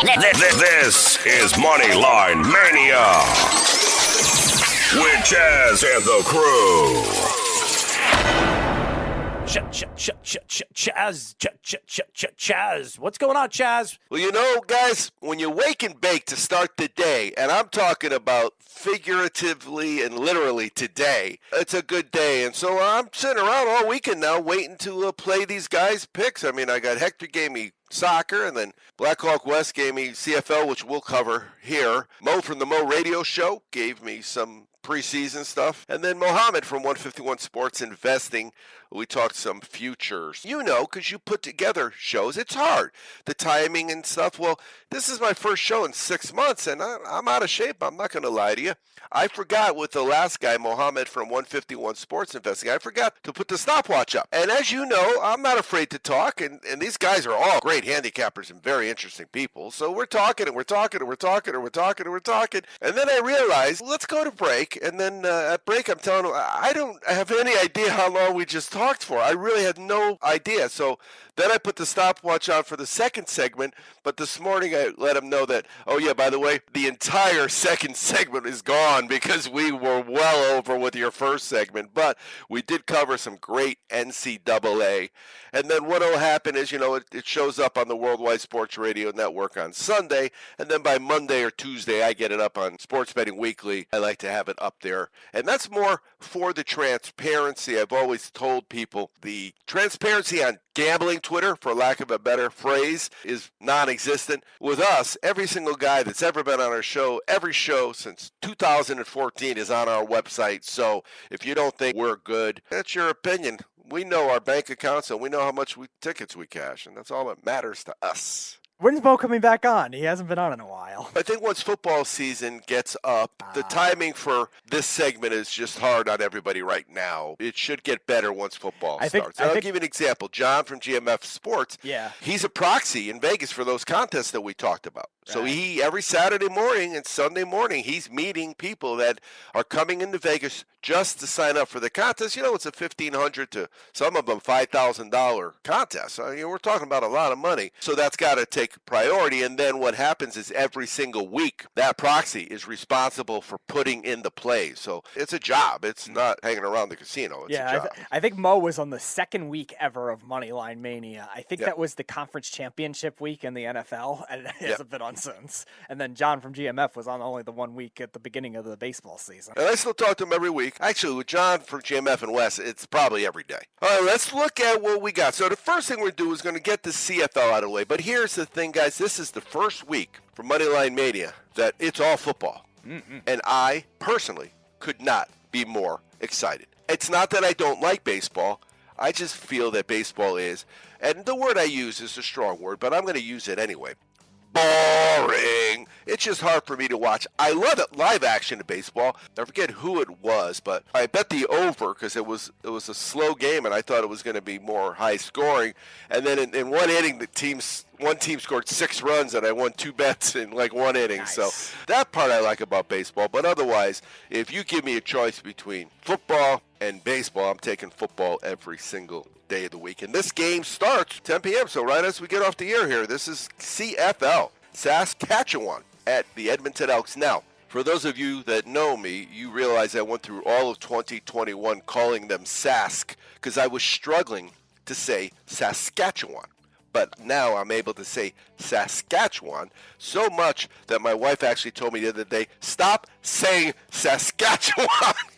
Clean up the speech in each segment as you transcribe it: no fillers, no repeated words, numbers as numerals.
This is Moneyline Mania with Chaz and the crew. Chaz. What's going on, Chaz? Well, you know, guys, when you wake and bake to start the day, and I'm talking about figuratively and literally today, it's a good day. And so I'm sitting around all weekend now waiting to play these guys' picks. I mean, I got Hector gave me soccer, and then Blackhawk West gave me CFL, which we'll cover here. Mo from the Mo Radio Show gave me some preseason stuff. And then Mohammed from 151 Sports Investing, we talked some futures. You know, because you put together shows, it's hard. The timing and stuff. Well, this is my first show in 6 months, and I'm out of shape. I'm not going to lie to you. I forgot with the last guy, Mohammed from 151 Sports Investing, I forgot to put the stopwatch up. And as you know, I'm not afraid to talk, and these guys are all great handicappers and very interesting people. So we're talking, and we're talking, and we're talking, and we're talking, and we're talking. And then I realized, let's go to break. And then at break, I'm telling them, I don't have any idea how long we just talked for. I really had no idea. So then I put the stopwatch on for the second segment, but this morning I let them know that, oh yeah, by the way, the entire second segment is gone because we were well over with your first segment, but we did cover some great NCAA. And then what will happen is, you know, it shows up on the Worldwide Sports Radio Network on Sunday, and then by Monday or Tuesday I get it up on Sports Betting Weekly. I like to have it up there. And that's more for the transparency. I've always told people the transparency on gambling Twitter, for lack of a better phrase, is non-existent. With us, every single guy that's ever been on our show, every show since 2014 is on our website. So if you don't think we're good, that's your opinion. We know our bank accounts and we know how much tickets we cash, and that's all that matters to us. When's Mo coming back on? He hasn't been on in a while. I think once football season gets up, the timing for this segment is just hard on everybody right now. It should get better once football starts. I'll give you an example. John from GMF Sports, he's a proxy in Vegas for those contests that we talked about. So he, every Saturday morning and Sunday morning, he's meeting people that are coming into Vegas just to sign up for the contest. You know, it's a $1,500 to some of them $5,000 contest. So, you know, we're talking about a lot of money. So that's got to take priority. And then what happens is every single week, that proxy is responsible for putting in the plays. So it's a job. It's not hanging around the casino. It's a job. I think Mo was on the second week ever of Moneyline Mania. I think that was the conference championship week in the NFL, and it hasn't been on since. And then John from GMF was on only the 1 week at the beginning of the baseball season. And I still talk to him every week. Actually, with John from GMF and Wes, it's probably every day. All right, let's look at what we got. So the first thing we're going to do is going to get the CFL out of the way. But here's the thing, guys. This is the first week for Moneyline Mania that it's all football. Mm-hmm. And I, personally, could not be more excited. It's not that I don't like baseball. I just feel that baseball is, and the word I use is a strong word, but I'm going to use it anyway, boring. It's just hard for me to watch. I love it, live action in baseball. I forget who it was, but I bet the over because it was a slow game, and I thought it was going to be more high scoring. And then in one inning, one team scored 6 runs, and I won 2 bets in like 1 inning. Nice. So that part I like about baseball. But otherwise, if you give me a choice between football and baseball, I'm taking football every single day of the week. And this game starts 10 p.m., so right as we get off the air here, this is CFL, Saskatchewan at the Edmonton Elks. Now, for those of you that know me, you realize I went through all of 2021 calling them Sask because I was struggling to say Saskatchewan. But now I'm able to say Saskatchewan so much that my wife actually told me the other day, stop saying Saskatchewan,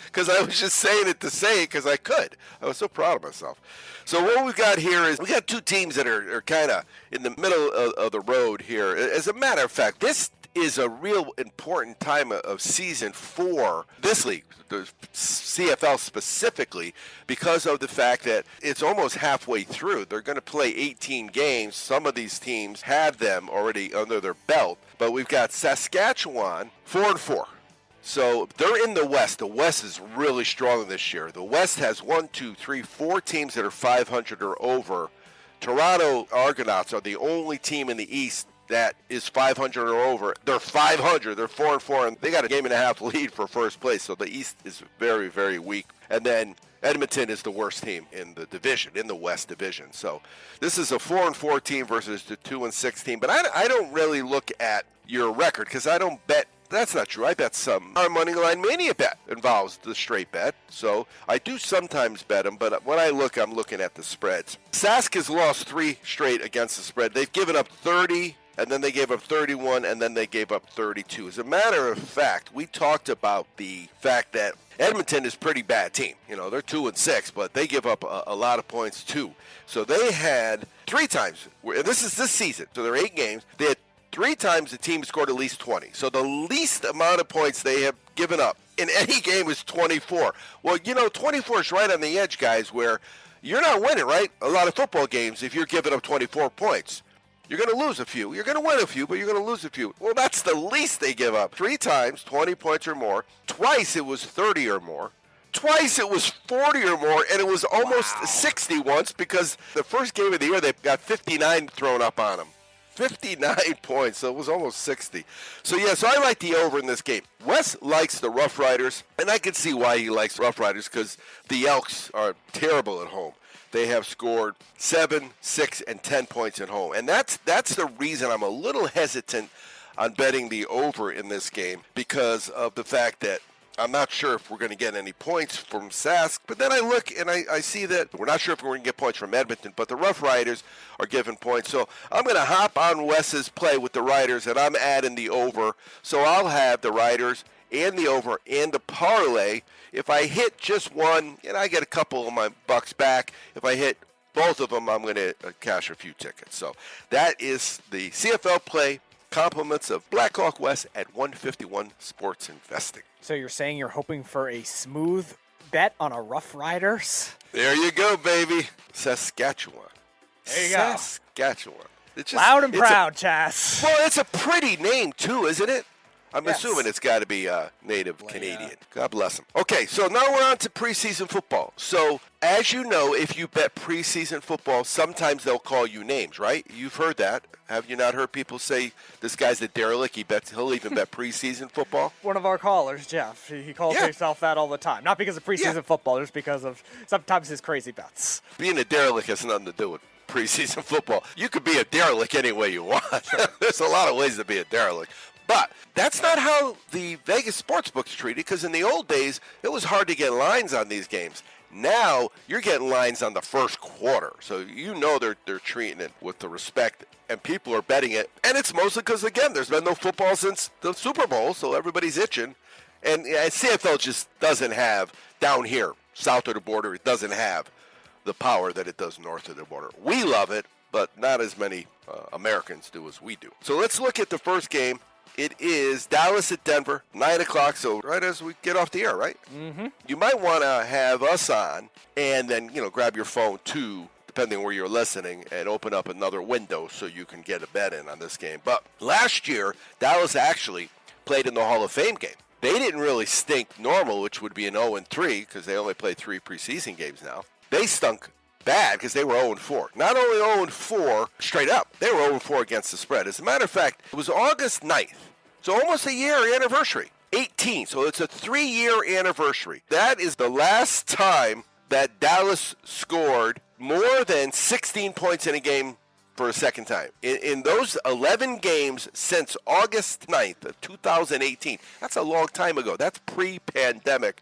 because I was just saying it to say it because I could. I was so proud of myself. So what we've got here is we got 2 teams that are kind of in the middle of the road here. As a matter of fact, this is a real important time of season for this league, the CFL specifically, because of the fact that it's almost halfway through. They're going to play 18 games. Some of these teams have them already under their belt. But we've got Saskatchewan 4-4. So they're in the West. The West is really strong this year. The West has 4 teams that are 500 or over. Toronto Argonauts are the only team in the East that is 500 or over, they're 500. They're 4-4, and they got a game and a half lead for first place. So the East is very, very weak. And then Edmonton is the worst team in the division, in the West Division. So this is a 4-4 team versus the 2-6 team. But I don't really look at your record because I don't bet. That's not true. I bet some. Our Money Line Mania bet involves the straight bet. So I do sometimes bet them, but when I look, I'm looking at the spreads. Sask has lost 3 straight against the spread. They've given up 30, and then they gave up 31, and then they gave up 32. As a matter of fact, we talked about the fact that Edmonton is a pretty bad team. You know, they're 2-6, but they give up a lot of points too. So they had 3 times, and this is this season, so they're 8 games. They had 3 times the team scored at least 20. So the least amount of points they have given up in any game is 24. Well, you know, 24 is right on the edge, guys, where you're not winning, right? A lot of football games, if you're giving up 24 points, you're going to lose a few. You're going to win a few, but you're going to lose a few. Well, that's the least they give up. 3 times, 20 points or more. Twice it was 30 or more. Twice it was 40 or more, and it was almost 60 once because the first game of the year they got 59 thrown up on them. 59 points, so it was almost 60. So I like the over in this game. Wes likes the Rough Riders, and I can see why he likes Rough Riders because the Elks are terrible at home. They have scored 7, 6, and 10 points at home, and that's the reason I'm a little hesitant on betting the over in this game because of the fact that I'm not sure if we're going to get any points from Sask, but then I look and I see that we're not sure if we're going to get points from Edmonton, but the Rough Riders are giving points. So I'm going to hop on Wes's play with the Riders, and I'm adding the over. So I'll have the Riders and the over and the parlay. If I hit just one, I get a couple of my bucks back. If I hit both of them, I'm going to cash a few tickets. So that is the CFL play. Compliments of Blackhawk West at 151 Sports Investing. So you're saying you're hoping for a smooth bet on a Rough Riders? There you go, baby. Saskatchewan. There you go. Saskatchewan. It's just, loud and proud, Chas. Well, it's a pretty name, too, isn't it? I'm Yes. assuming it's got to be native Canadian. God bless them. Okay, so now we're on to preseason football. So, as you know, if you bet preseason football, sometimes they'll call you names, right? You've heard that. Have you not heard people say, this guy's a derelict, he'll even bet preseason football? One of our callers, Jeff, he calls himself that all the time. Not because of preseason football, just because of sometimes his crazy bets. Being a derelict has nothing to do with preseason football. You could be a derelict any way you want. There's a lot of ways to be a derelict. But that's not how the Vegas sportsbooks treat it, because in the old days, it was hard to get lines on these games. Now, you're getting lines on the first quarter. So you know they're treating it with the respect, and people are betting it. And it's mostly because, again, there's been no football since the Super Bowl, so everybody's itching. And CFL just doesn't have, down here, south of the border, it doesn't have the power that it does north of the border. We love it, but not as many Americans do as we do. So let's look at the first game. It is Dallas at Denver, 9 o'clock, so right as we get off the air, right? Mm-hmm. You might want to have us on and then, grab your phone too, depending where you're listening, and open up another window so you can get a bet in on this game. But last year, Dallas actually played in the Hall of Fame game. They didn't really stink normal, which would be an 0-3 because they only played 3 preseason games now. They stunk bad because they were 0-4. Not only 0-4 straight up, they were 0-4 against the spread. As a matter of fact, it was August 9th. So almost a year anniversary, 18. So it's a 3-year anniversary. That is the last time that Dallas scored more than 16 points in a game for a second time. In those 11 games since August 9th of 2018, that's a long time ago. That's pre-pandemic.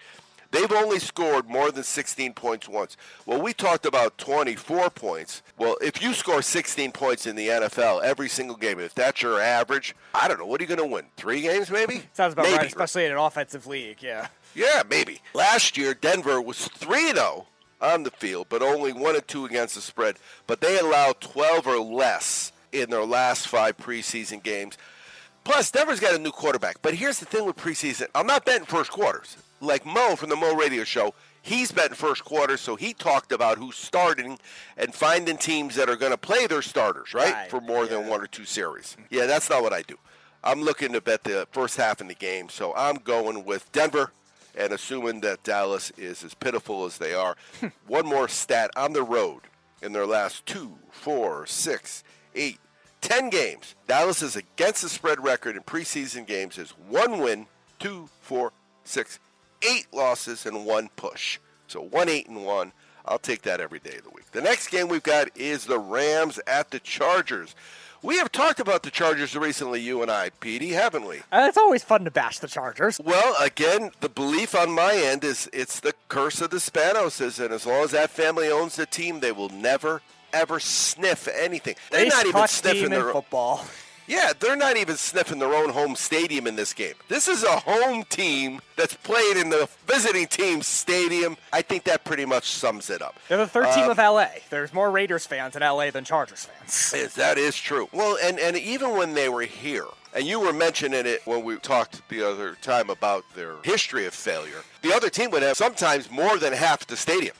They've only scored more than 16 points once. Well, we talked about 24 points. Well, if you score 16 points in the NFL every single game, if that's your average, I don't know, what are you going to win? 3 games maybe? Sounds about right, especially in an offensive league, yeah. Yeah, maybe. Last year, Denver was 3-0 on the field, but only 1-2 against the spread. But they allowed 12 or less in their last 5 preseason games. Plus, Denver's got a new quarterback. But here's the thing with preseason. I'm not betting first quarters. Like Mo from the Mo Radio Show, he's betting first quarter, so he talked about who's starting and finding teams that are going to play their starters, right? For more than 1 or 2 series. Yeah, that's not what I do. I'm looking to bet the first half in the game, so I'm going with Denver and assuming that Dallas is as pitiful as they are. One more stat on the road in their last 2, 4, 6, 8, 10 games, Dallas's against the spread record in preseason games is 1 win, 2, 4, 6, 8 losses, and 1 push. So 1-8-1. I'll take that every day of the week. The next game we've got is the Rams at the Chargers. We have talked about the Chargers recently, you and I, Petey, haven't we? It's always fun to bash the Chargers. Well, again, the belief on my end is it's the curse of the Spanoses, and as long as that family owns the team, they will never, ever sniff anything. They're not even sniffing their football. Yeah, they're not even sniffing their own home stadium in this game. This is a home team that's playing in the visiting team's stadium. I think that pretty much sums it up. They're the third team of L.A. There's more Raiders fans in L.A. than Chargers fans. That is true. Well, and even when they were here, and you were mentioning it when we talked the other time about their history of failure, the other team would have sometimes more than half the stadium.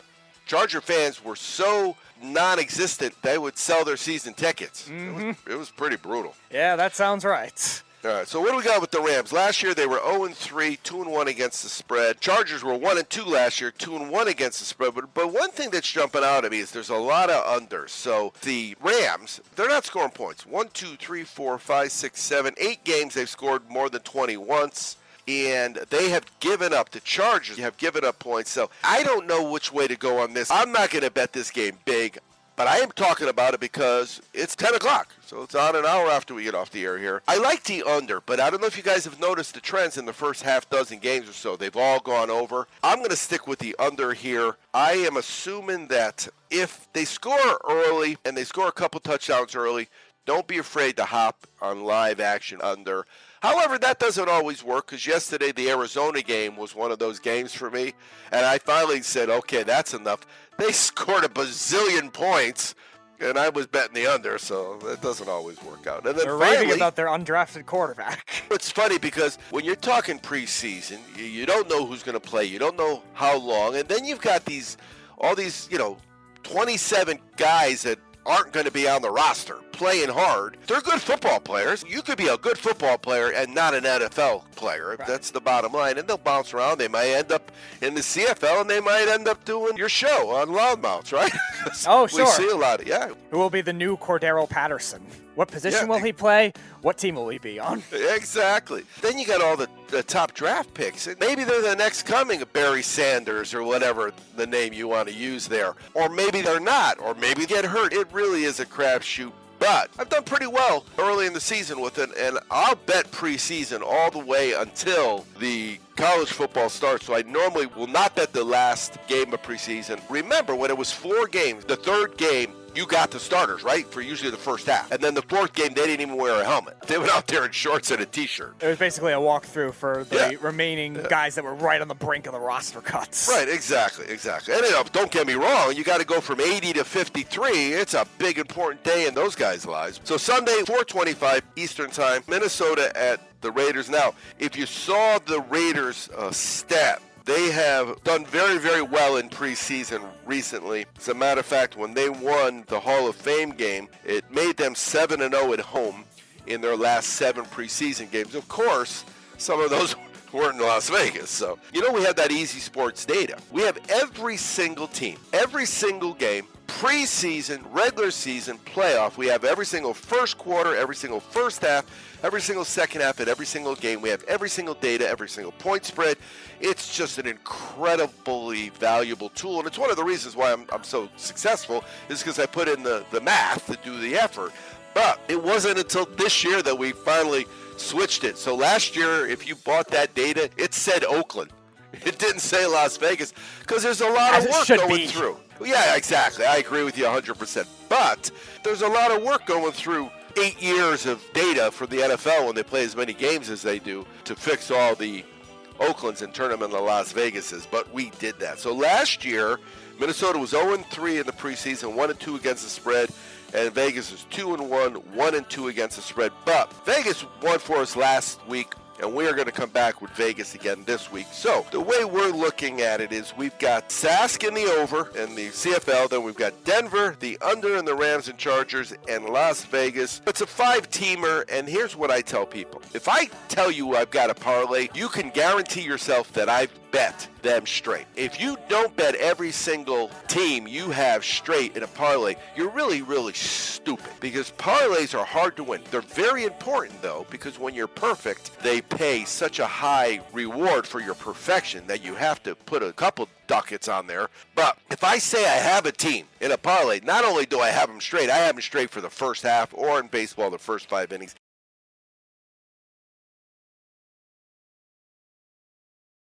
Charger fans were so non-existent, they would sell their season tickets. Mm-hmm. It was pretty brutal. Yeah, that sounds right. All right, so what do we got with the Rams? Last year they were 0-3, 2-1 against the spread. Chargers were 1-2 last year, 2-1 against the spread. But one thing that's jumping out at me is there's a lot of unders. So the Rams, they're not scoring points. 1, 2, 3, 4, 5, 6, 7, 8 games they've scored more than 20 once. And they have given up. The Chargers have given up points. So I don't know which way to go on this. I'm not going to bet this game big, but I am talking about it because it's 10 o'clock. So it's on an hour after we get off the air here. I like the under, but I don't know if you guys have noticed the trends in the first half dozen games or so. They've all gone over. I'm going to stick with the under here. I am assuming that if they score early and they score a couple touchdowns early, don't be afraid to hop on live action under. However, that doesn't always work because yesterday the Arizona game was one of those games for me, and I finally said, okay, that's enough. They scored a bazillion points, and I was betting the under, so that doesn't always work out. And then they're finally, raving about their undrafted quarterback. It's funny because when you're talking preseason, you don't know who's going to play. You don't know how long, and then you've got all these 27 guys that aren't going to be on the roster playing hard. They're good football players. You could be a good football player and not an NFL player. Right. That's the bottom line. And they'll bounce around. They might end up in the CFL, and they might end up doing your show on Loudmouths, right? Oh, sure. We see a lot of, yeah. Who will be the new Cordero Patterson? What position will he play? What team will he be on? Exactly. Then you got all the top draft picks. Maybe they're the next coming of Barry Sanders or whatever the name you want to use there. Or maybe they're not. Or maybe they get hurt. It really is a crapshoot. But I've done pretty well early in the season with it, and I'll bet preseason all the way until the college football starts. So I normally will not bet the last game of preseason. Remember, when it was 4 games, the third game, you got the starters, right, for usually the first half. And then the fourth game, they didn't even wear a helmet. They went out there in shorts and a T-shirt. It was basically a walkthrough for the remaining guys that were right on the brink of the roster cuts. Right, exactly. And don't get me wrong, you got to go from 80 to 53. It's a big, important day in those guys' lives. So Sunday, 4:25 Eastern Time, Minnesota at the Raiders. Now, if you saw the Raiders stat, they have done very, very well in preseason recently. As a matter of fact, when they won the Hall of Fame game, it made them 7-0 at home in their last 7 preseason games. Of course, some of those weren't in Las Vegas. So, we have that Easy Sports data. We have every single team, every single game, preseason, regular season, playoff. We have every single first quarter, every single first half, every single second half, and every single game. We have every single data, every single point spread. It's just an incredibly valuable tool, and it's one of the reasons why I'm so successful is because I put in the math to do the effort. But it wasn't until this year that we finally switched it. So last year, if you bought that data, it said Oakland. It didn't say Las Vegas because there's a lot of work going through. Yeah, exactly. I agree with you 100%. But there's a lot of work going through 8 years of data for the NFL when they play as many games as they do to fix all the Oaklands and turn them into Las Vegases. But we did that. So last year, Minnesota was 0-3 in the preseason, 1-2 against the spread. And Vegas is 2-1, 1-2 against the spread. But Vegas won for us last week, and we are going to come back with Vegas again this week. So the way we're looking at it is we've got Sask in the over in the CFL. Then we've got Denver, the under in the Rams and Chargers, and Las Vegas. It's a 5-teamer, and here's what I tell people. If I tell you I've got a parlay, you can guarantee yourself that I've bet them straight. If you don't bet every single team you have straight in a parlay, you're really, really stupid, because parlays are hard to win. They're very important, though, because when you're perfect, they pay such a high reward for your perfection that you have to put a couple ducats on there. But if I say I have a team in a parlay, not only do I have them straight, I have them straight for the first half, or in baseball, the first 5 innings.